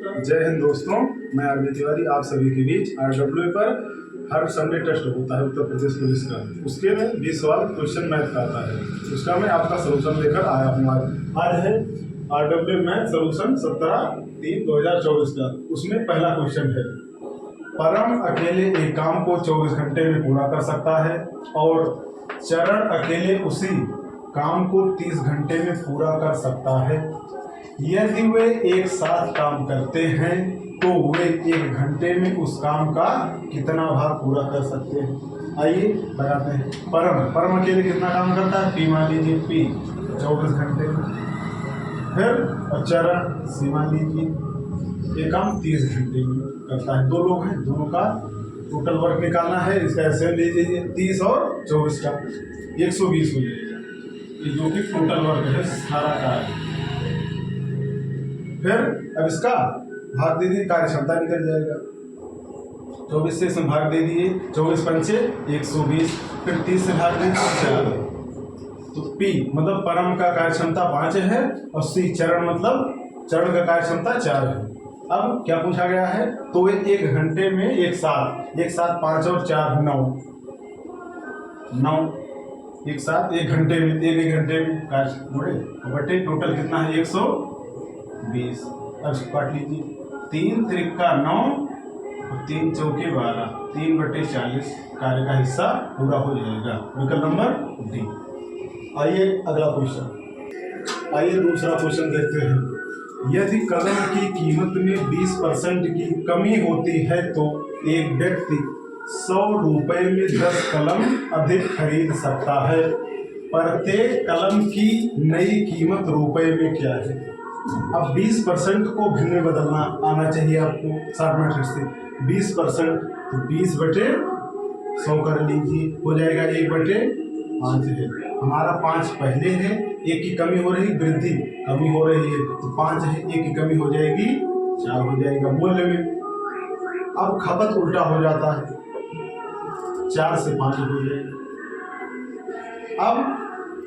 जय हिंद दोस्तों, मैं अरविंद तिवारी आप सभी के बीच RWA पर हर संडे टेस्ट होता है उत्तर प्रदेश पुलिस का। उसके में 20 सवाल क्वेश्चन मैथ का आता है, उसका मैं आपका सलूशन लेकर आया हूँ। आज है RWA मैथ सलूशन 17/3/2024 का। उसमें पहला क्वेश्चन है, परम अकेले एक काम को 24 घंटे में पूरा कर सकता है और चरण अकेले उसी काम को 30 घंटे में पूरा कर सकता है। यदि वे एक साथ काम करते हैं तो वे 1 घंटे में उस काम का कितना भाग पूरा कर सकते हैं। आइए बताते हैं। परम अकेले कितना काम करता है? P मान लीजिए, P 24 घंटे में। फिर और चरण C मान लीजिए, ये काम 30 घंटे में करता है। 2 लोग हैं, दोनों का टोटल वर्क निकालना है। इसका ऐसे लीजिए 30 और 24 का 120 हो जाएगा, ये जो कि टोटल वर्क है सारा का है। फिर अब इसका भाग दे दिए, कार्य क्षमता निकल जाएगा। 24 से इसमें भाग दे दिए, 24 पंचे 120, फिर 30 से भाग दें 4। तो P मतलब परम का कार्य क्षमता 5 है और C चरण मतलब चरण का कार्य क्षमता 4 है। अब क्या पूछा गया है? तो वे 1 घंटे में एक साथ 5 और 4 9 एक साथ 1 घंटे में एक घंटे में कार्य जोड़े बटे टोटल कितना है 120। अब काट लीजिए, 3 त्रिका 9 और 3 चौके 12, 3/40 कार्य का हिस्सा पूरा हो जाएगा। विकल्प नंबर डी। आइए अगला क्वेश्चन, आइए दूसरा क्वेश्चन देखते हैं। यदि कलम की कीमत में 20% की कमी होती है तो एक व्यक्ति 100 रुपये में 10 कलम अधिक खरीद सकता है। प्रत्येक कलम की नई कीमत रुपये में क्या है? अब 20% को भिन्न में बदलना आना चाहिए आपको। शॉर्ट मेथड से 20% तो 20/100 कर लीजिए, हो जाएगा 1/5 है। हमारा 5 पहले है, 1 की कमी हो रही, वृद्धि कमी हो रही है, तो 5 है, 1 की कमी हो जाएगी 4 हो जाएगा मूल्य में। अब खपत उल्टा हो जाता है, 4 से 5 हो जाएगा। अब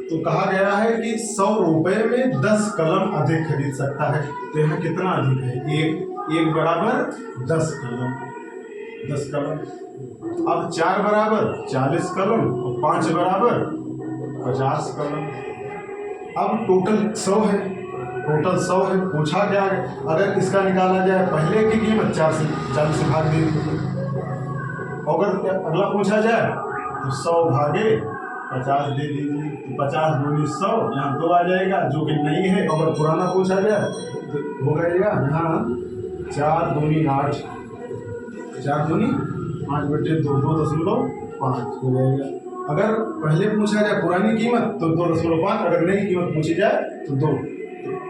तो कहा गया है कि 100 रुपये में 10 कलम अधिक खरीद सकता है, तो यहाँ कितना अधिक है? एक बराबर 10 कलम, 10 कलम। अब 4 बराबर 40 कलम और 5 बराबर 50 कलम। अब टोटल 100 है, पूछा गया है अगर इसका निकाला जाए पहले की कीमत 40 से भाग दे दी। अगर अगला पूछा जाए तो 100 भागे 50 दे दीजिए, तो 50 दूनी 100, यहाँ 2 आ जाएगा जो कि नहीं है। अगर पुराना पूछा जाए तो हो जाएगा यहाँ 4 दूनी 8, 4 दूनी 8/2, 2.5 हो जाएगा। अगर पहले पूछा जाए पुरानी कीमत तो 2.5, अगर नई कीमत पूछी जाए तो 2।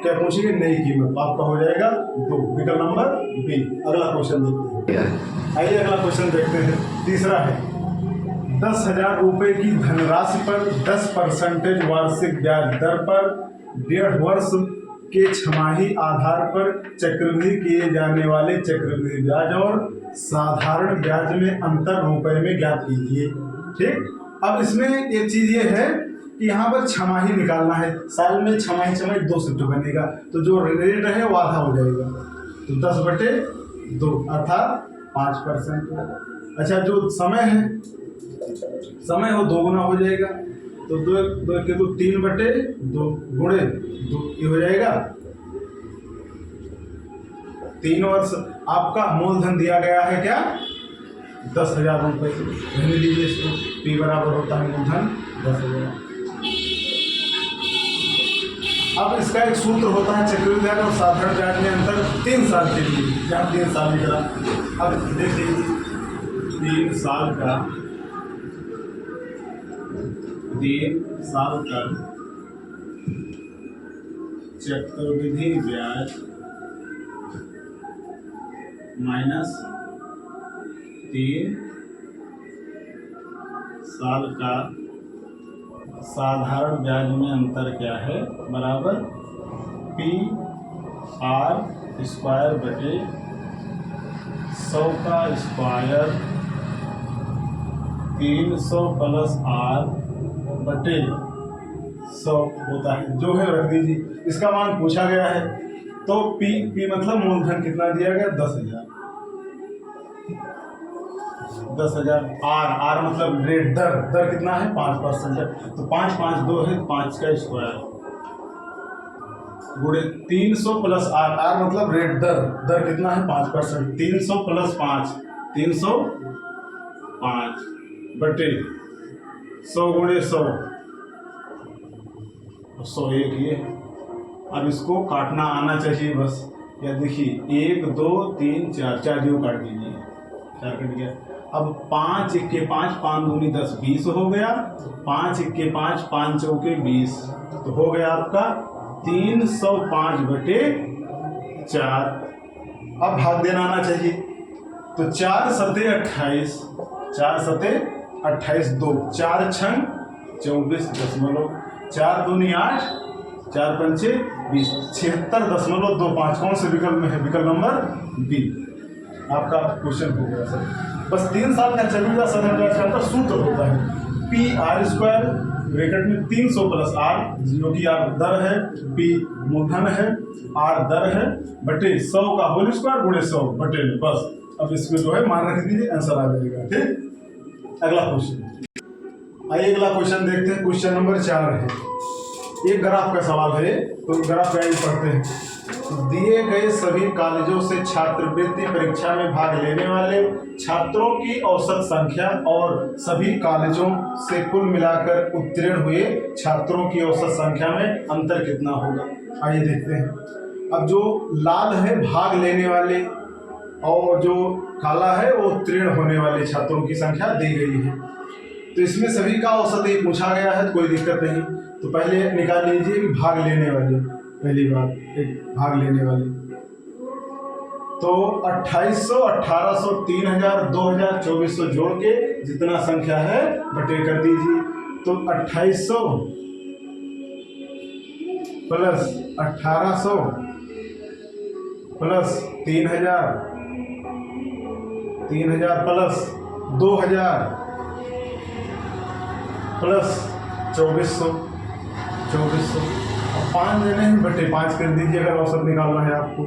क्या पूछेंगे? नई कीमत, आपका हो जाएगा 2। विकल्प नंबर बी। अगला क्वेश्चन देखते हैं। आइए अगला क्वेश्चन देखते हैं। तीसरा है, 10,000 रुपये की धनराशि पर 10% वार्षिक ब्याज दर पर 1.5 वर्ष के छमाही आधार पर चक्रवृद्धि किए जाने वाले चक्रवृद्धि ब्याज और साधारण ब्याज में अंतर रुपए में ज्ञात कीजिए। ठीक, अब इसमें एक चीज ये है कि यहाँ पर छमाही निकालना है। साल में छमाही 2 शिफ्ट बनेगा, तो जो रेट है वो आधा हो जाएगा, तो 10/2 अर्थात 5%। अच्छा, जो समय है, समय वो 2 गुना हो जाएगा, तो 2 के 3/2 गुणे 2, ये हो जाएगा 3 वर्ष। आपका मूलधन दिया गया है क्या? 10,000 रुपये। ध्यान दीजिए इसको, P बराबर होता है मूलधन 10,000। अब इसका एक सूत्र होता है चक्रवृद्धि ब्याज और साधारण ब्याज में अंतर 3 साल के लिए, जहाँ 3 साल निकला। अब देखिए 3 साल का चक्रवृद्धि ब्याज माइनस 3 साल का साधारण ब्याज में अंतर क्या है? बराबर PR² बटे 100 का स्क्वायर 300 + R बटे 100 होता है। जो है रख दीजिए। इसका मान पूछा गया है तो पी मतलब मूलधन कितना दिया गया 10,000। 10,000। आर मतलब रेट दर कितना है 5% है, तो 5 5 2 है, 5 का स्क्वायर गुणे 300 प्लस आर मतलब रेट दर कितना है 5%। 300 प्लस 5 305 बटे 100 गुणे 100 101 ये। अब इसको काटना आना चाहिए बस। या देखिए 1 2 3 4 4 जीरो काट दीजिए, 4 कट गया। अब 5 1 5 5 दूनी 10 20 हो गया। 5 1 5 5 चौके 20, तो हो गया आपका 305 बटे 4। अब भाग देना आना चाहिए, तो 4 सते 28, 4 सते 28 2 4 छंग 24.4 दूनी 8 4 पंचे 20 76.25। कौन से विकल्प में है? विकल्प नंबर बी। आपका क्वेश्चन हो गया सर। बस 3 साल का चक्रवृद्धि सधन ब्याज का सूत्र होता है पी आर स्क्वायर ब्रैकेट में 300 प्लस आर, जो कि आर दर है, पी मूलधन है, आर दर है, बटे 100 का होल स्क्वायर गुणे 100 बटे में। बस अब इसमें जो है मान रख दीजिए, आंसर आ जाएगा। ठीक, अगला क्वेश्चन। आइए अगला क्वेश्चन देखते हैं। क्वेश्चन नंबर 4 है, एक ग्राफ का सवाल है, तो ग्राफ आइए पढ़ते हैं। दिए गए सभी कॉलेजों से छात्रवृत्ति परीक्षा में भाग लेने वाले छात्रों की औसत संख्या और सभी कॉलेजों से कुल मिलाकर उत्तीर्ण हुए छात्रों की औसत संख्या में अंतर कितना होगा? आइए देखते हैं। अब जो लाल है भाग लेने वाले और जो काला है वो उत्तीर्ण होने वाले छात्रों की संख्या दी गई है। तो इसमें सभी का औसत ही पूछा गया है, तो कोई दिक्कत नहीं। तो पहले निकाल लीजिए कि भाग लेने वाले, पहली बात एक भाग लेने वाले, तो 2800 1800 3000 2000 2400 जोड़ के जितना संख्या है बटे कर दीजिए। तो 2800 प्लस 1800 प्लस 3000 प्लस 2000 प्लस 2400 5 देने हैं बटे 5 कर दीजिए अगर औसत निकालना है आपको।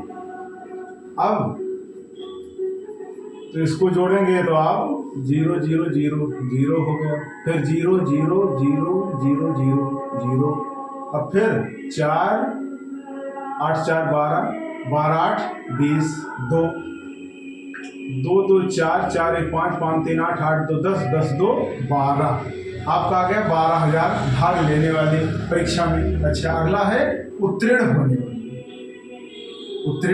अब तो इसको जोड़ेंगे तो आप 0 0 0 0 हो गया, फिर 0 0 0 0 0 0, अब फिर 4 8 4 12 12 8 20 2 2 2 4 4 1 5 5 3 8 8 2 10 10 2 12। आपका आ गया 12,000 भाग लेने वाले परीक्षा में। अच्छा, अगला है उत्तीर्ण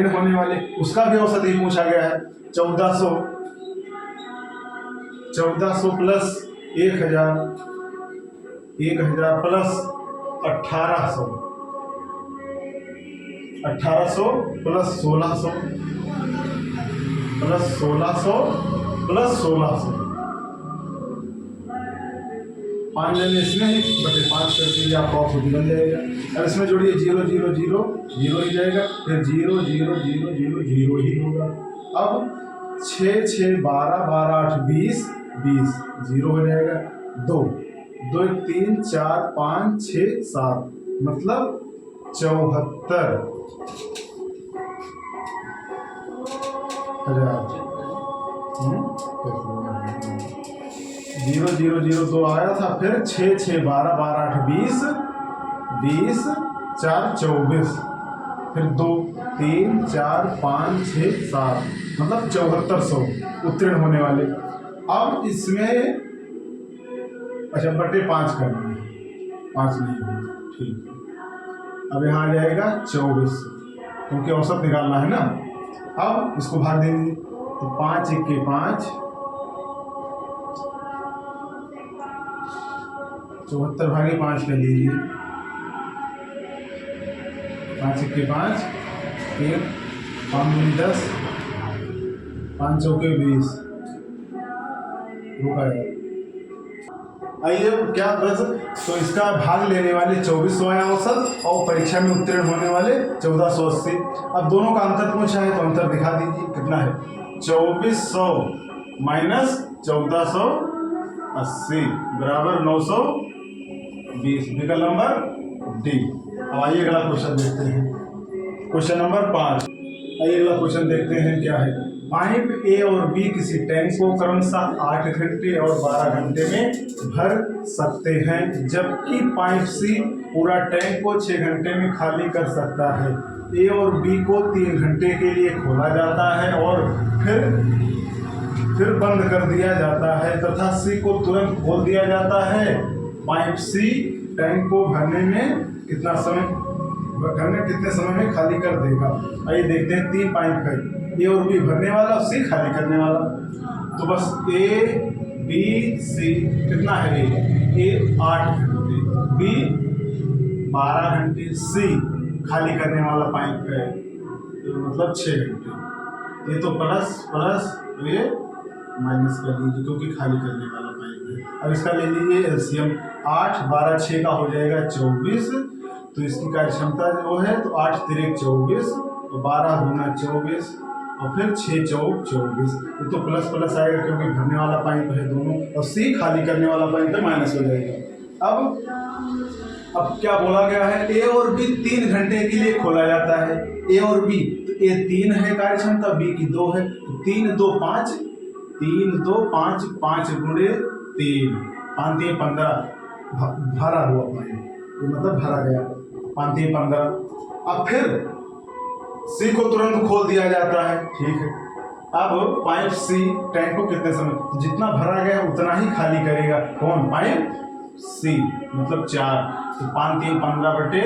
होने वाले, उसका भी औसत ही पूछा गया है। 1400 plus 1000 plus 1800 plus 1600 plus 1600 plus 1600, 5 लेने इसमें ही बटे 5 कर दीजिए, आपका औसत बन जाएगा। अब इसमें जोड़िए 0 0 0 0 ही जाएगा, फिर 0 0 0 0 0 ही होगा। अब 6 6 12 12 8 20 20 0 हो जाएगा। 2 2 3 4 5 6 7 मतलब 74,000। 0 0 0 2 आया था, फिर 6 6 12 12 8 20 20 4 24, फिर 2 3 4 5 6 7 मतलब 7400 उत्तीर्ण होने वाले। अब इसमें अच्छा बटे 5 करना है, 5 नहीं है, ठीक है। अब यहाँ आ जाएगा 2400, क्योंकि औसत निकालना है ना। अब इसको भाग देंगे, तो 5 1 5 74 भागे 5 कर लीजिए। 5 1 5 1 5 दूनी 10 5 चौके 20 रुका है। आइए क्या बस, तो इसका भाग लेने वाले 2400 आया औसत और परीक्षा में उत्तीर्ण होने वाले 1480। अब दोनों का अंतर पूछा है, तो अंतर दिखा दीजिए कितना है। 2400 माइनस 1480 बराबर 920, विकल्प नंबर डी। अब आइए अगला क्वेश्चन देखते हैं। Question number 5। आइए अगला क्वेश्चन देखते हैं क्या है। पाइप ए और बी किसी टैंक को क्रमशः 8 घंटे और 12 घंटे में भर सकते हैं, जबकि पाइप सी पूरा टैंक को 6 घंटे में खाली कर सकता है। ए और बी को 3 घंटे के लिए खोला जाता है और फिर बंद कर दिया जाता है तथा सी को तुरंत खोल दिया जाता है। पाइप सी टैंक को कितने समय में खाली कर देगा। आइए देखते हैं, 3 पाइप है, ए और बी भरने वाला, सी खाली करने वाला। तो बस ए बी सी कितना है, ए 8 घंटे, बी 12 घंटे, सी खाली करने वाला पाइप है, तो मतलब 6 घंटे। ये तो प्लस ये माइनस कर लीजिए क्योंकि खाली करने वाला पाइप है। अब इसका ले लीजिए एलसीएम, 8 12 6 का हो जाएगा 24। तो इसकी कार्य क्षमता जो है तो 8 तिरिक 24, तो 12 दूना 24 और फिर 6 चौक 24। ये तो प्लस आएगा क्योंकि भरने वाला पाइप है दोनों, और सी खाली करने वाला पाइप है, माइनस हो जाएगा। अब क्या बोला गया है, ए और बी 3 घंटे के लिए खोला जाता है। ए और बी, तो ए 3 है कार्य क्षमता, बी की 2 है, तो 3 2 5, 3 2 5, 5 गुणे 3, 5 3 15 भरा हुआ पाइप, ये मतलब भरा गया, 5 3 15। अब फिर सी को तुरंत खोल दिया जाता है, ठीक है। अब पाइप सी टैंक को कितने समय, तो जितना भरा गया उतना ही खाली करेगा, कौन, पाइप सी, मतलब 4। तो 5 3 15 बटे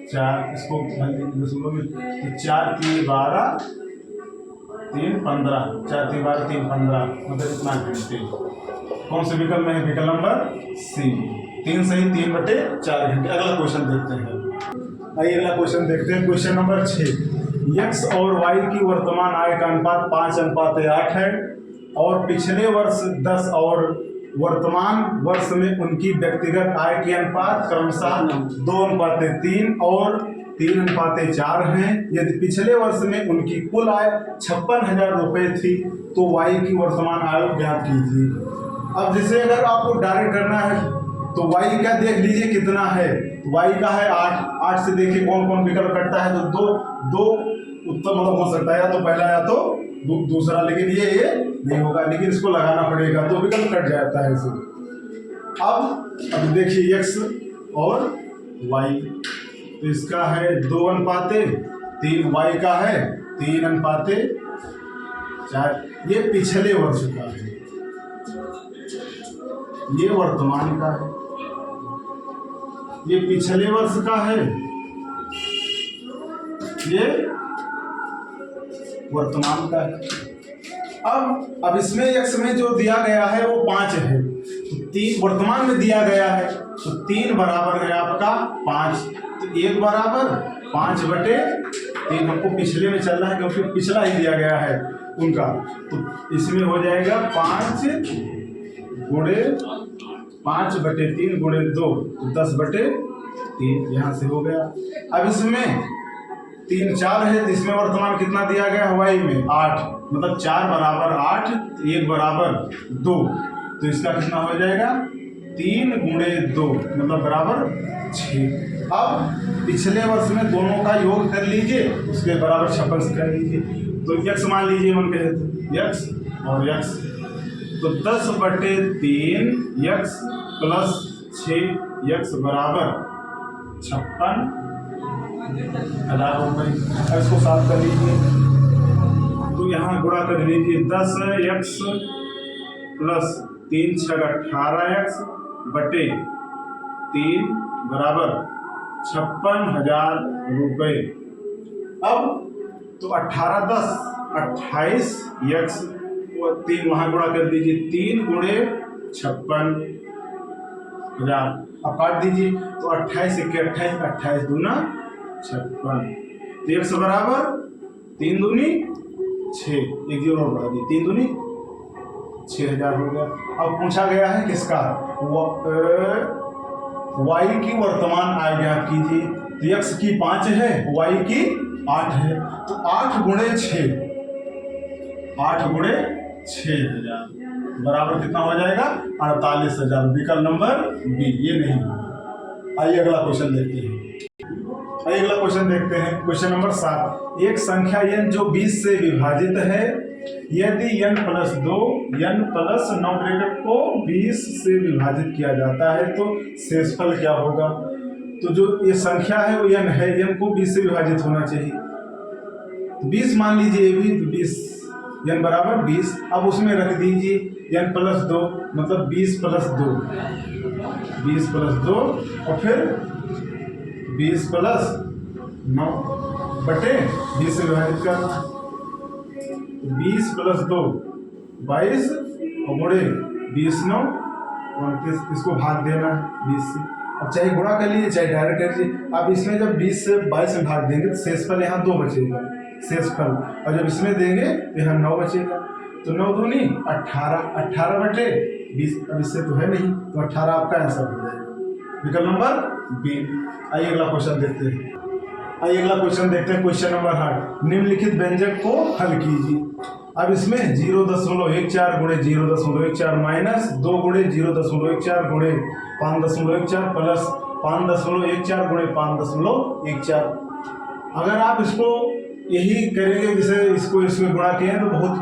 4, इसको दशमलव में, तो 4 3 12 3 15, 4 3 12 3 15, मतलब इतना घंटे। कौन से विकल्प में है, विकल्प नंबर सी, 3 सही 3 बटे 4 घंटे। अगला क्वेश्चन देखते हैं। आइए अगला क्वेश्चन देखते हैं, क्वेश्चन नंबर 6। एक्स और वाई की वर्तमान आय का अनुपात 5:8 है और पिछले वर्ष 10 और वर्तमान वर्ष में उनकी व्यक्तिगत आय के अनुपात क्रमशः 2:3 और 3:4 हैं। यदि पिछले वर्ष में उनकी कुल आय 56,000 रुपये थी तो वाई की वर्तमान आय ज्ञात कीजिए। अब जैसे अगर आपको डायरेक्ट करना है तो वाई का देख लीजिए कितना है, वाई का है 8 से देखिए कौन कौन विकल्प कटता है, तो दो उत्तर मतलब हो सकता है, या तो पहला या तो दूसरा, लेकिन ये नहीं होगा, लेकिन इसको लगाना पड़ेगा, तो विकल्प कट जाता है इसे। अब देखिए एक्स और वाई, तो इसका है 2:3, वाई का है 3:4। ये पिछले वर्ष का है, ये वर्तमान का है, ये पिछले वर्ष का है, ये वर्तमान का है। अब इसमें एक्स में जो दिया गया है वो 5 है, तो 3 वर्तमान में दिया गया है, तो 3 बराबर है आपका 5, तो 1 बराबर 5 बटे 3। हमको पिछले में चलना है क्योंकि पिछला ही दिया गया है उनका, तो इसमें हो जाएगा 5 गुणे 5 बटे 3 गुणे 2, तो 10 बटे 3, यहाँ से हो गया। अब इसमें 3 4 है, तो इसमें वर्तमान कितना दिया गया है, वाई में 8, मतलब 4 बराबर 8, 1 बराबर 2, तो इसका कितना हो जाएगा 3 गुणे 2, मतलब बराबर 6। अब पिछले वर्ष में दोनों का योग कर लीजिए, उसके बराबर 56 से कर लीजिए, तो x मान लीजिए, मन कहे तो x और x, तो 10 बटे 3 x प्लस 6 x बराबर 56,000 रुपये। अब इसको साफ कर लीजिए, तो यहाँ गुणा कर लीजिए, 10x प्लस 3 6 18x बटे 3 बराबर 56,000 रुपये। अब तो 18 10 28 x, 3 वहाँ गुणा कर दीजिए, 3 गुणे 56,000, अब काट दीजिए, तो 28 1 28, 28 दूना 56, तो x बराबर 3 दूनी 6, एक जीरो बढ़ा दी, 3 दूनी 6,000 हो गया। अब पूछा गया है किसका, वाई की वर्तमान आय ज्ञात कीजिए, तो x की 5 है, वाई की 8 है, तो 8 गुणे 6, 8 गुणे 6,000 बराबर कितना हो जाएगा 48,000, विकल्प नंबर बी, ये नहीं होगा। आइए अगला क्वेश्चन देखते हैं। अगला क्वेश्चन देखते हैं, क्वेश्चन नंबर 7। एक संख्या n जो 20 से विभाजित है, यदि n plus 2 n plus 9 bracket को 20 से विभाजित किया जाता है तो शेषफल क्या होगा। तो जो ये संख्या है वो n है, n को 20 से विभाजित होना चाहिए। तो 20 मान लीजिए ये भी, तो 20 n बराबर 20। अब उसमें रख दीजिए n प्लस 2 मतलब 20 प्लस 2, 20 प्लस 2 और फिर 20 प्लस 9 बटे 20 से विभाजित करना। 20 प्लस 2 22 और गुणे 20 9 29, इसको भाग देना है 20 से। अब चाहे गुणा कर लीजिए चाहे डायरेक्ट कर लीजिए। अब इसमें जब 20 से 22 में भाग देंगे तो शेषफल यहाँ 2 बचेगा शेषफल, और जब इसमें देंगे तो यहाँ 9 बचेगा। तो 9 दूनी 18, 18 बटे 20। अब इससे तो है नहीं, तो 18 आपका आंसर हो जाएगा, विकल्प नंबर बी। आइए अगला क्वेश्चन देखते हैं। Question number 8। निम्नलिखित व्यंजक को हल कीजिए। अब इसमें 0.14 गुणे 0.14 माइनस 2 गुणे 0.14 गुणे 5.14 प्लस 5.14 गुणे 5.14। अगर आप इसको यही करेंगे, जैसे इसको इसमें गुणा किए तो बहुत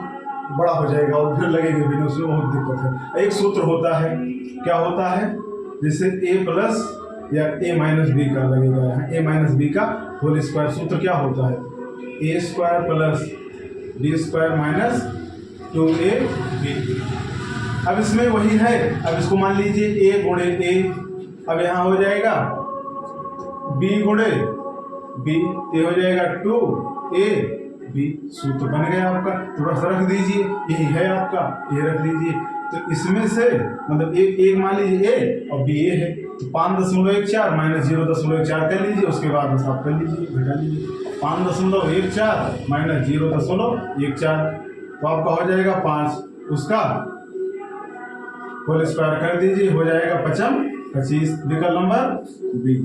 बड़ा हो जाएगा और फिर लगेगा भी, उसमें बहुत दिक्कत है। एक सूत्र होता है, क्या होता है, जैसे a प्लस या a माइनस बी का लगेगा, a माइनस बी का होल स्क्वायर। सूत्र क्या होता है, a square plus b square minus 2ab। अब इसमें वही है, अब इसको मान लीजिए a गुणे a, अब यहाँ हो जाएगा b गुणे b, ये हो जाएगा 2ab। सूत्र बन गया आपका। थोड़ा सा रख दीजिए, यही है आपका, ये रख दीजिए। तो इसमें से मतलब एक मान लीजिए a और b a है, तो 5.14 माइनस 0.14 कर लीजिए, उसके बाद बस आप कर लीजिए, घटा लीजिए। 5.14 माइनस 0.14, तो आपका हो जाएगा 5, उसका होल स्क्वायर कर दीजिए, हो जाएगा 25। विकल्प नंबर बी।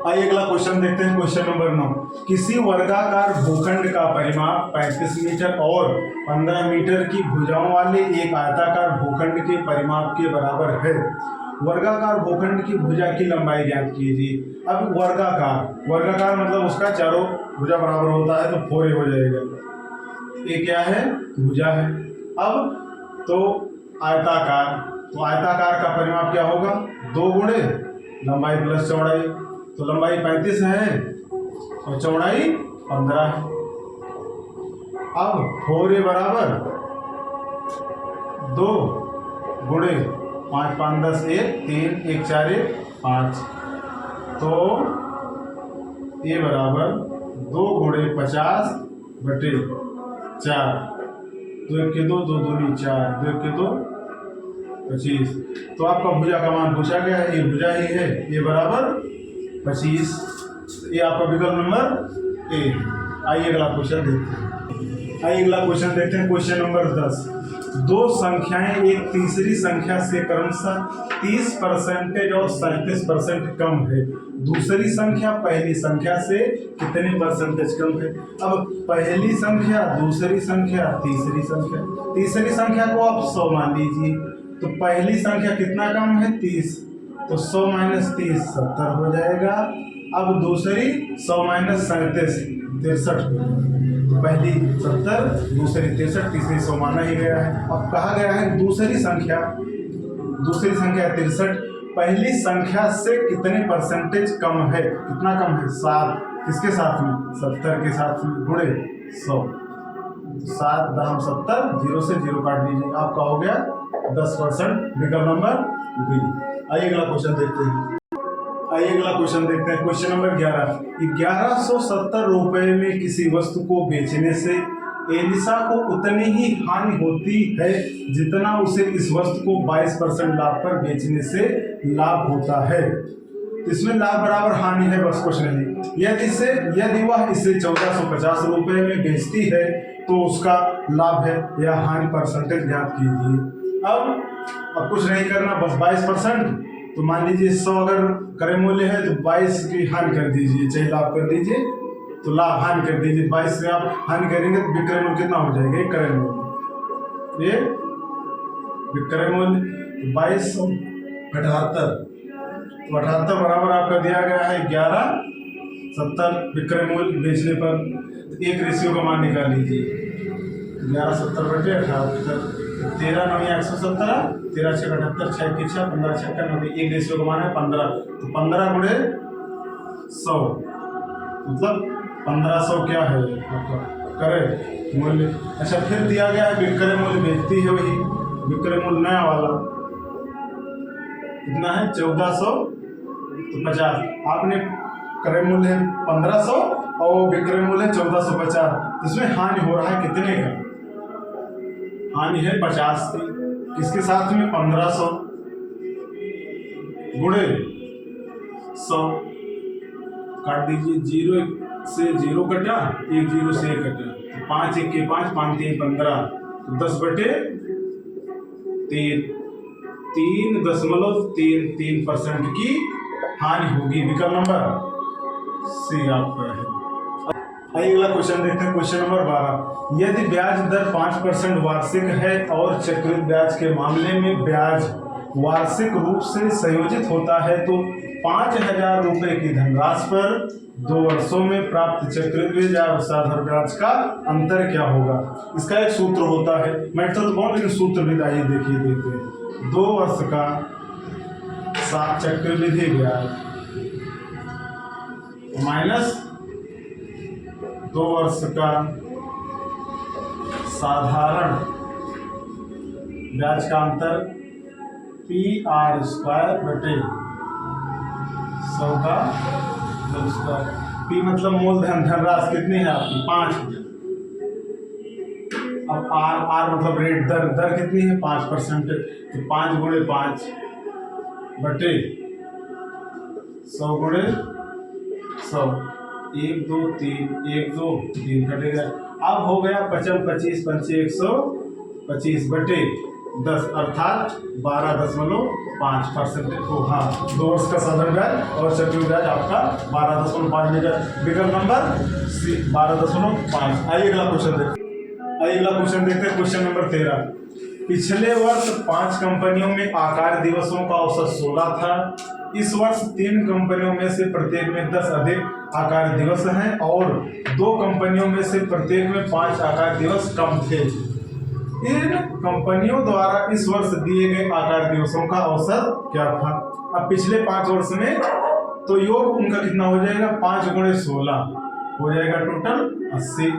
आइए अगला क्वेश्चन देखते हैं, क्वेश्चन नंबर 9। किसी वर्गाकार भूखंड का परिमाप 35 मीटर और 15 मीटर की भुजाओं वाले एक आयताकार भूखंड के परिमाप के बराबर है। वर्गाकार भूखंड की भुजा की लंबाई ज्ञात कीजिए। अब वर्गाकार मतलब उसका चारों भुजा बराबर होता है, तो 4a हो जाएगा। ये क्या है, भुजा है। अब तो आयताकार का परिमाप क्या होगा, 2 गुणे लंबाई प्लस चौड़ाई। तो लंबाई 35 है और चौड़ाई 15 है। अब 4a बराबर 2 गुणे 5 5 10 1 3 1 4 1 5, तो a बराबर 2 गुणे 50 बटे 4, 2 1 के 2 2 दूनी 4, 2 1 के 2 25। तो आपका भुजा का मान पूछा गया है, ये भुजा ही है, ये बराबर 25। ये आपका विकल्प नंबर ए। आइए अगला क्वेश्चन देखते हैं, क्वेश्चन नंबर 10। दो संख्याएं एक तीसरी संख्या से क्रमशः 30% और 37% कम है। दूसरी संख्या पहली संख्या से कितने परसेंटेज कम है। अब पहली संख्या, दूसरी संख्या, तीसरी संख्या को आप 100 मान लीजिए। तो पहली संख्या कितना कम है, 30, तो 100 माइनस 30 70 हो जाएगा। अब दूसरी 100 माइनस 37 63। पहली 70, दूसरी 63, तीसरी 100 माना ही गया है। अब कहा गया है दूसरी संख्या 63 पहली संख्या से कितने परसेंटेज कम है। कितना कम है, 7। किसके साथ में, 70 के साथ में, गुणे 100। 7 दाम 70, 0 से 0 काट दीजिए, आपका हो गया 10%। विकल्प नंबर बी। आइए अगला क्वेश्चन देखते हैं, क्वेश्चन नंबर 11। 1170 रुपए में किसी वस्तु को बेचने से एलिसा को उतनी ही हानि होती है जितना उसे इस वस्तु को 22% लाभ पर बेचने से लाभ होता है। इसमें लाभ बराबर हानि है, बस कुछ नहीं। यदि वह इसे 1450 रुपए में बेचती है तो उसका लाभ है या हानि परसेंटेज ज्ञात कीजिए। अब कुछ नहीं करना, बस 22%। तो मान लीजिए 100 अगर क्रय मूल्य है तो 22 की हानि कर दीजिए, चाहे लाभ कर दीजिए, तो लाभ हानि कर दीजिए। 22 से आप हानि करेंगे तो विक्रय मूल्य कितना हो जाएगा, एक क्रय मूल्य, ये विक्रय मूल्य 2278 तो 78 बराबर आपका दिया गया है 1170 विक्रय मूल्य बेचने पर। तो एक रेशियो का मान निकाल लीजिए, 1170 बटे 78, 13 9 117, 13 6 78, 6 के 6, 15 6 90, एक रेशियो का मान है 15। तो 15 गुणे 100 मतलब 1500 क्या है आपका क्रय मूल्य। अच्छा, फिर दिया गया है विक्रय मूल्य, बेचती है वही विक्रय मूल्य नया वाला कितना है 1450। आपने क्रय मूल्य है 1500 और विक्रय मूल्य है 1450, तो इसमें हानि हो रहा है कितने का? हानि है 50 की। किसके साथ में? 1500 गुणे 100, काट दीजिए, 0 से 0 कटा, 1 0 से 1 कटा, तो 5 1 के 5, 5 3 15, तो 10 बटे 3.33% की हानि होगी। विकल्प नंबर सी आपका है। आइए अगला क्वेश्चन देखते हैं, क्वेश्चन नंबर 12। यदि ब्याज दर 5% वार्षिक है और चक्रवृद्धि ब्याज के मामले में ब्याज वार्षिक रूप से संयोजित होता है, तो 5000 रुपए की धनराशि पर 2 वर्षों में प्राप्त चक्रवृद्धि ब्याज और साधारण ब्याज का अंतर क्या होगा? इसका एक सूत्र होता है, मेथड तो बहुत, लेकिन सूत्र भी आइए देखिए देखते हैं। 2 वर्ष का चक्रवृद्धि ब्याज माइनस 2 वर्ष का साधारण ब्याज का अंतर PR² बटे 100 का स्क्वायर। P मतलब मूलधन, धनराशि कितनी है आपकी 5000। अब R मतलब रेट, दर कितनी है 5%, तो 5 गुणे 5 बटे 100 गुणे 100, 1 2 3 1 2 3 कटेगा। अब हो गया 55 25 पंचे 125 बटे 10 अर्थात 12.5% को। हाँ, 2 वर्ष का साधारण ब्याज और चक्रवृद्धि ब्याज आपका 12.5 मीटर। विकल्प नंबर सी 12.5। आइए अगला क्वेश्चन देखते हैं, क्वेश्चन नंबर 13। पिछले वर्ष 5 कंपनियों में आकार दिवसों का औसत 16 था। इस वर्ष 3 कंपनियों में से प्रत्येक में 10 अधिक आकार दिवस हैं और 2 कंपनियों में से प्रत्येक में 5 आकार दिवस कम थे। इन कंपनियों द्वारा इस वर्ष दिए गए आकार दिवसों का औसत क्या था? अब पिछले 5 वर्ष में तो योग उनका कितना हो जाएगा? 5 गुणे 16 हो जाएगा टोटल 80।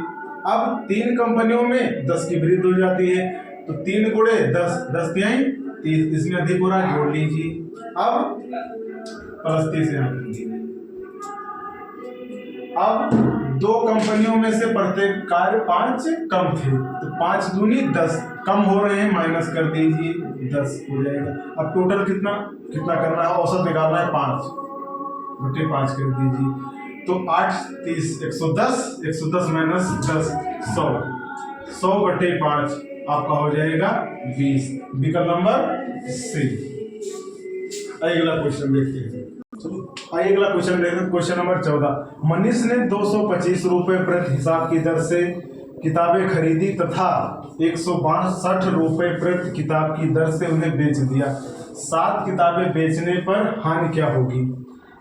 अब 3 कंपनियों में 10 की वृद्धि हो जाती है, तो 3 गुणे 10, 10 तिहाई 30, इसमें अधिक हो रहा है, जोड़ लीजिए। अब प्लस 30 यहाँ कर दीजिए। अब 2 कंपनियों में से प्रत्येक कार्य 5 कम थे, तो 5 दूनी 10 कम हो रहे हैं, माइनस कर दीजिए 10 हो जाएगा। अब टोटल कितना करना है? औसत निकालना है 5 बटे 5 कर दीजिए, तो 8 30 110 माइनस 10 100 बटे 5 आपका हो जाएगा 20। विकल्प नंबर सी। अगला क्वेश्चन देखते हैं, आइए अगला क्वेश्चन देखते हैं, क्वेश्चन नंबर 14। मनीष ने 225 रुपए प्रति हिसाब की दर से किताबें खरीदी तथा 162 रुपए प्रति किताब की दर से उन्हें बेच दिया। 7 किताबें बेचने पर हानि क्या होगी?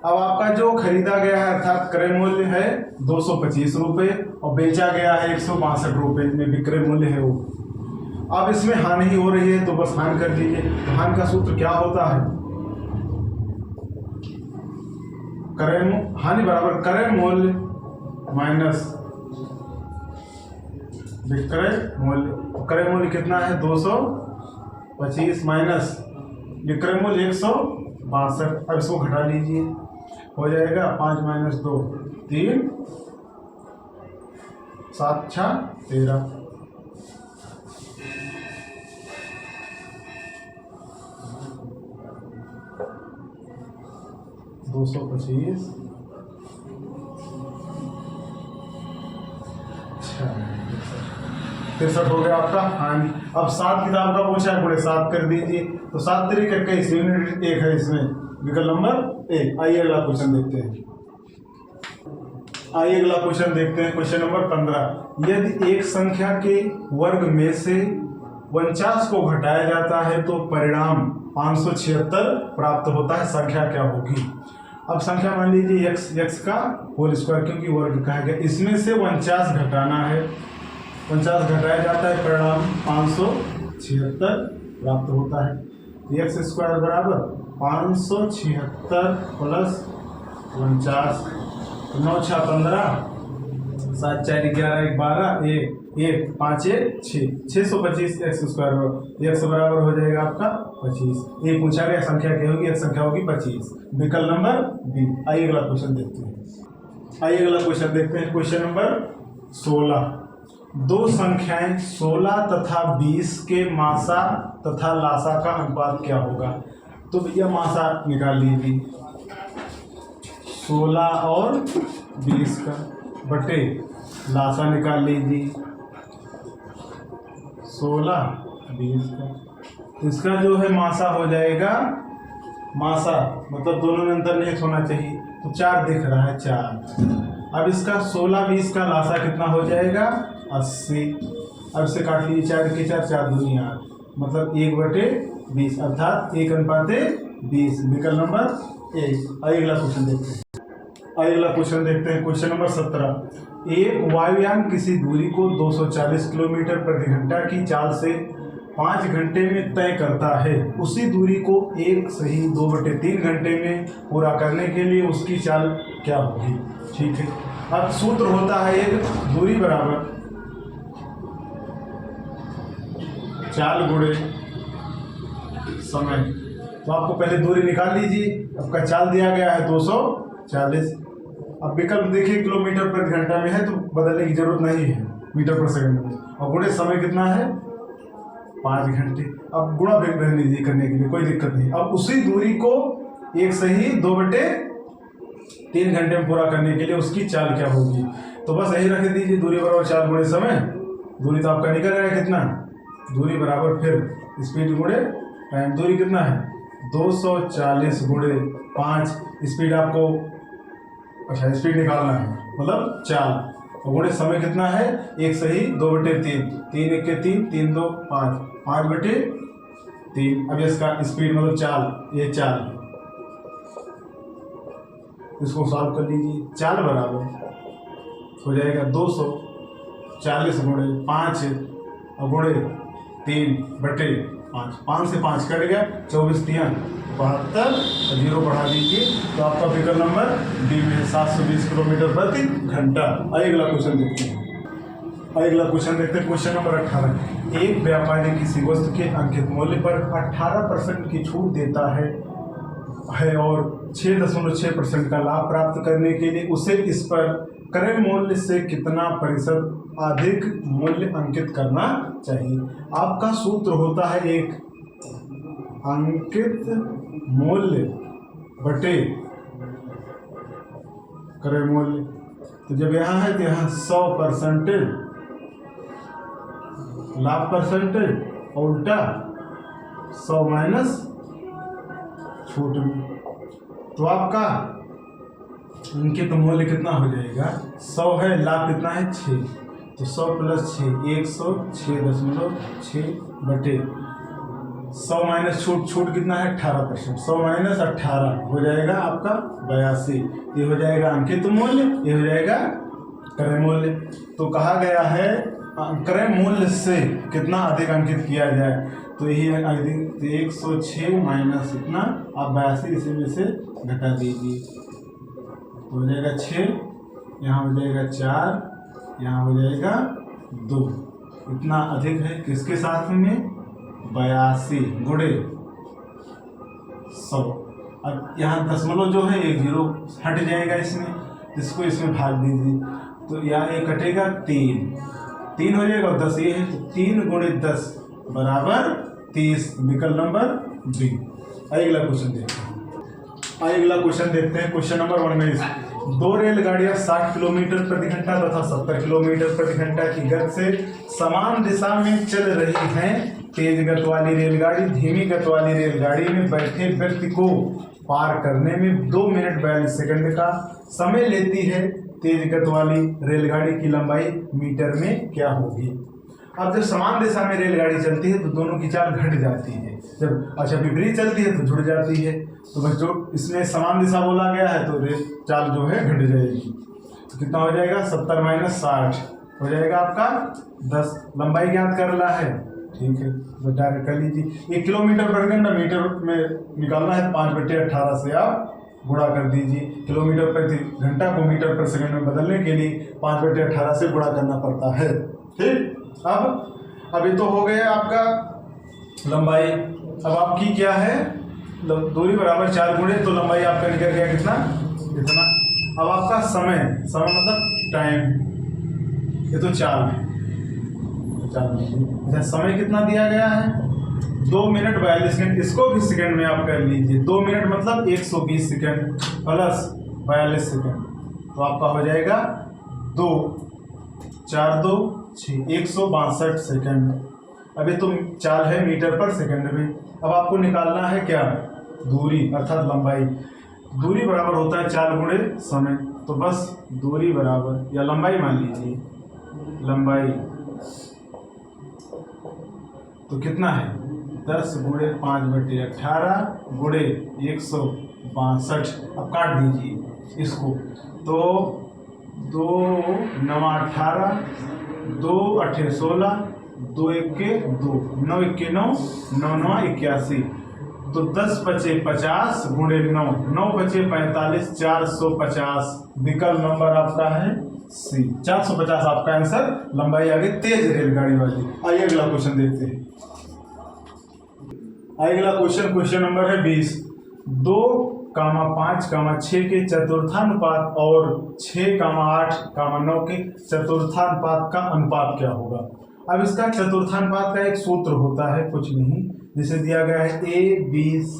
अब आपका जो खरीदा गया है अर्थात क्रय मूल्य है 225 रुपए और बेचा गया है 162 रुपए में विक्रय मूल्य है वो। अब इसमें हानि ही हो रही है, तो बस हानि कर दीजिए। तो हानि का सूत्र क्या होता है? हानि बराबर क्रय मूल्य माइनस विक्रय मूल्य। क्रय मूल्य कितना है 225 माइनस विक्रय मूल्य 162। अब इसको घटा लीजिए, हो जाएगा 5 माइनस 2 3 7 6 13। 225 63 हो गया आपका हानि। अब 7 किताब का पूछा है, पूरे 7 कर दीजिए, तो 7 3 21 यूनिट 1 है इसमें, विकल्प नंबर 1। आइए अगला क्वेश्चन देखते हैं, क्वेश्चन नंबर 15। यदि एक संख्या के वर्ग में से 49 को घटाया जाता है तो परिणाम 576 प्राप्त होता है। संख्या क्या होगी? अब संख्या मान लीजिए x का होल स्क्वायर, क्योंकि वर्ग कहा गया, इसमें से 49 घटाना है, 49 घटाया जाता है, परिणाम 576 प्राप्त होता है। एक्स स्क्वायर बराबर 576 प्लस 49, 9 6 15, 7 4 11 12, 1 5 1 6, 625 एक्स स्क्वायर। एक्स बराबर हो जाएगा आपका 25। ये पूछा गया संख्या क्या होगी? एक संख्या होगी 25, विकल्प नंबर बी। आइए अगला क्वेश्चन देखते हैं। Question number 16। दो संख्याएं 16 तथा 20 के मासा तथा लासा का अनुपात क्या होगा? तो भैया मासा निकाल लीजिए, 16 और 20 का बटे लासा निकाल लीजिए, 16 20 का। तो इसका जो है मासा हो जाएगा, मासा मतलब दोनों में अंतर नहीं होना चाहिए, तो 4 दिख रहा है, 4। अब इसका 16 20 का लासा कितना हो जाएगा? 80। अब से काट लीजिए, 4 के 4, 4 दूनी 8, मतलब 1/20, अर्थात 1:20, विकल्प नंबर 1। आइए अगला क्वेश्चन देखते हैं। Question number 17। एक वायुयान किसी दूरी को 240 किलोमीटर प्रति घंटा की चाल से 5 घंटे में तय करता है। उसी दूरी को 1 सही 2/3 घंटे में पूरा करने के लिए उसकी चाल क्या होगी? ठीक है, अब सूत्र होता है एक दूरी बराबर चाल गुणे समय। तो आपको पहले दूरी निकाल लीजिए। आपका चाल दिया गया है 240। अब विकल्प देखिए, किलोमीटर प्रति घंटा में है तो बदलने की जरूरत नहीं है, मीटर पर सेकंड में। और गुणे समय कितना है? 5 घंटे। अब गुणा भी रहने दीजिए करने के लिए, कोई दिक्कत नहीं। अब उसी दूरी को 1 सही 2/3 घंटे में पूरा करने के लिए उसकी चाल क्या होगी? तो बस यही रख दीजिए, दूरी बराबर चाल गुणे समय। दूरी तो आपका निकल रहा है कितना? दूरी बराबर फिर स्पीड गुणे टाइम। दूरी कितना है? 240 गुणे 5। स्पीड आपको, अच्छा स्पीड निकालना है, मतलब चाल। और गुणे समय कितना है? 1 सही 2/3, 3 1 के 3, 3 2 5, 5/3। अब इसका स्पीड मतलब चाल, ये चाल, इसको सॉल्व कर लीजिए। चाल बराबर हो जाएगा 240 गुणे 5 और गुणे 3/5। 5 से 5 कट गया, 24 3 72 और 0 बढ़ा दीजिए, तो आपका विकल्प नंबर डी में 720 किलोमीटर प्रति घंटा। आइए अगला क्वेश्चन देखते हैं। Question number 18। एक व्यापारी किसी वस्तु के अंकित मूल्य पर 18% की छूट देता है और 6.6% का लाभ प्राप्त करने के लिए उसे इस पर क्रय मूल्य से कितना प्रतिशत अधिक मूल्य अंकित करना चाहिए? आपका सूत्र होता है एक अंकित मूल्य बटे क्रय मूल्य। तो जब यहाँ है तो यहाँ 100% लाभ परसेंटेज और उल्टा 100 माइनस छूट में। तो आपका अंकित मूल्य कितना हो जाएगा? 100 है, लाभ कितना है? 6, तो 100 प्लस 6 106.6 बटे 100 माइनस छूट कितना है? 18%। 100 माइनस 18 हो जाएगा आपका 82। ये हो जाएगा अंकित मूल्य, ये हो जाएगा क्रय मूल्य। तो कहा गया है क्रय मूल्य से कितना अधिक अंकित किया जाए, तो यही है 106 माइनस इतना, आप 82 इसी में से घटा दीजिए, तो हो जाएगा 6, यहाँ हो जाएगा 4, यहाँ हो जाएगा 2। इतना अधिक है किसके साथ में? 82 गुणे 100। अब यहाँ दशमलव जो है 1 0 हट जाएगा इसमें, इसको इसमें भाग दीजिए, तो यहाँ ये कटेगा 3 हो जाएगा और 10 ये है, तो 3 गुणे 10 बराबर 30, विकल्प नंबर बी। अगला क्वेश्चन देखते हैं। Question number 19। 2 रेलगाड़ियां 60 किलोमीटर प्रति घंटा तथा 70 किलोमीटर प्रति घंटा की गति से समान दिशा में चल रही हैं। तेज गति वाली रेलगाड़ी धीमी गति वाली रेलगाड़ी में बैठे व्यक्ति को पार करने में 2 मिनट 42 सेकंड का समय लेती है। तेज गति वाली रेलगाड़ी की लंबाई मीटर में क्या होगी? अब जब समान दिशा में रेलगाड़ी चलती है तो दोनों की चाल घट जाती है, जब अच्छा विपरीत चलती है तो जुड़ जाती है। तो बच्चों इसमें समान दिशा बोला गया है तो रेल चाल जो है घट जाएगी। तो कितना हो जाएगा 70 - 60 हो जाएगा आपका 10। लंबाई ज्ञात करना है, ठीक है तो डायरेक्ट कर लीजिए। 1 किलोमीटर पर घंटा मीटर में निकालना है, 5/18 से आप गुणा कर दीजिए। किलोमीटर प्रति घंटा को मीटर पर सेकंड में बदलने के लिए 5/18 से गुणा करना पड़ता है, ठीक। अब ये तो हो गया आपका लंबाई। अब आपकी क्या है, दूरी बराबर 4 गुणे, तो लंबाई आपका निकल गया कितना, इतना। अब आपका समय मतलब टाइम, ये तो चाल है, अच्छा समय कितना दिया गया है 2 मिनट 42 सेकंड। इसको भी सेकंड में आप कर लीजिए, 2 मिनट मतलब 120 सेकंड प्लस 42 सेकंड, तो आपका हो जाएगा 2 4 2 6 162 सेकंड। अभी तो चाल है मीटर पर सेकंड में। अब आपको निकालना है क्या, दूरी अर्थात लंबाई। दूरी बराबर होता है 4 गुणे समय, तो बस दूरी बराबर या लंबाई मान लीजिए, लंबाई तो कितना है 10 गुणे 5/18 गुणे 162। अब काट दीजिए इसको, तो 2 9 18 2 8 16 2 1 2 9 1 9 9 9 81, तो 10 बचे 50 गुणे 9 9 बचे 45 450। विकल्प नंबर आपका है सी, 450 आपका आंसर। लंबाई आगे तेज रेलगाड़ी वाली। आइए अगला क्वेश्चन देखते हैं। अगला क्वेश्चन नंबर है 20। 2, 5, 6 के चतुर्थानुपात और 6, 8, 9 के चतुर्थानुपात का अनुपात क्या होगा। अब इसका चतुर्थानुपात का एक सूत्र होता है, कुछ नहीं, जिसे दिया गया है ABC,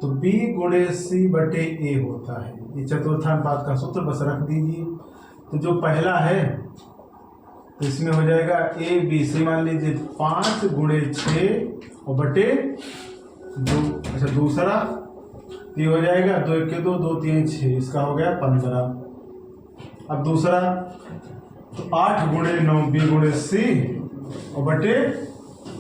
तो B गुणे C बटे A होता है। ये चतुर्थानुपात का सूत्र बस रख दीजिए। तो जो पहला है तो इसमें हो जाएगा ABC मान लीजिए 5 गुणे 6 और बटे 2। अच्छा दूसरा ये हो जाएगा 2 1 2 2 3 6, इसका हो गया 15। अब दूसरा तो 8 गुणे 9 B गुणे C और बटे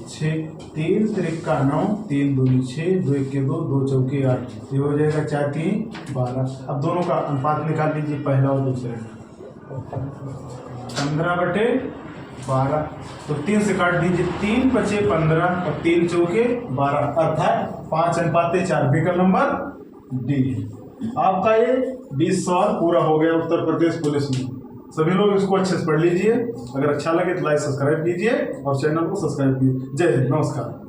6, 3 3 9 3 2 6 2 1 2 2 4 8, ये हो जाएगा 4 3 12। अब दोनों का अनुपात निकाल लीजिए, पहला और दूसरे, 15/12, तो 3 से काट दीजिए, 3 बचे 15 और 3 चौके 12, अर्थात 5:4। विकल्प नंबर डी। आपका ये 20 सवाल पूरा हो गया उत्तर प्रदेश पुलिस में। सभी लोग इसको अच्छे से पढ़ लीजिए। अगर अच्छा लगे तो लाइक सब्सक्राइब कीजिए और चैनल को सब्सक्राइब कीजिए। जय हिंद, नमस्कार।